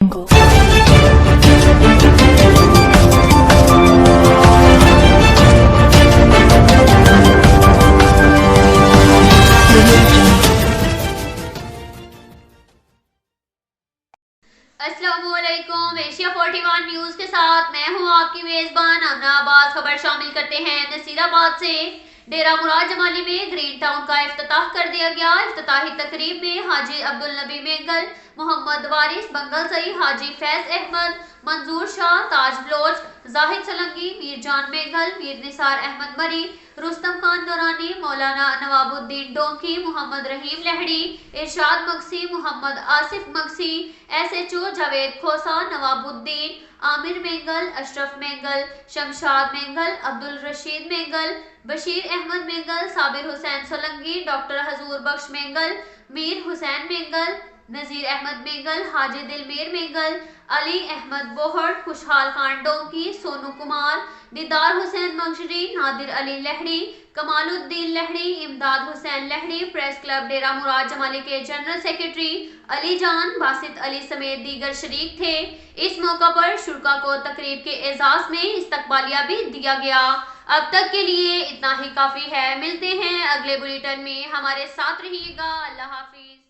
अस्सलामुअलैकुम। Asia 41 news के साथ मैं हूं आपकी मेजबान आमना अब्बास। खबर शामिल करते हैं नसीराबाद से। डेरा मुराद जमाली में ग्रीन टाउन का इफ्तिताह कर दिया गया। इफ्तिताही तकरीब में हाजी अब्दुल नबी मेंगल, मोहम्मद वारिस बंगल सई, हाजी फैज अहमद, मंजूर शाह, ताज बलोच, जाहिद सलंगी, मीर जान मेंगल, मीर निसार अहमद मरी, रुस्तम खान दौरानी, मौलाना नवाबुद्दीन डोंकी, मोहम्मद रहीम लहड़ी, इरशाद मक्सी, मोहम्मद आसिफ मक्सी, SHO जावेद खोसा, नवाबुद्दीन, आमिर मेंगल, अशरफ मेंगल, शमशाद मेंगल, अब्दुल रशीद मेंगल, बशीर अहमद मेंगल, साबिर हुसैन सोलंगी, डॉक्टर हजूर बख्श मेंगल, मीर हुसैन मेंगल, नजीर अहमद मेंगल, हाजी दिलमीर मेंगल, अली अहमद बोहड़, खुशहाल खान डोंकी, सोनू कुमार, दीदार हुसैन मंगशरी, नादिर अली लहड़ी, कमालुद्दीन लहड़ी, इमदाद हुसैन लहड़ी, प्रेस क्लब डेरा मुराद जमाली के जनरल सेक्रेटरी अली जान, बासित अली समेत दीगर शरीक थे। इस मौका पर शुरका को तकरीब के एजाज में इस्तकबालिया भी दिया गया। अब तक के लिए इतना ही काफी है। मिलते हैं अगले बुलेटिन में, हमारे साथ रहिएगा। अल्लाह हाफिज।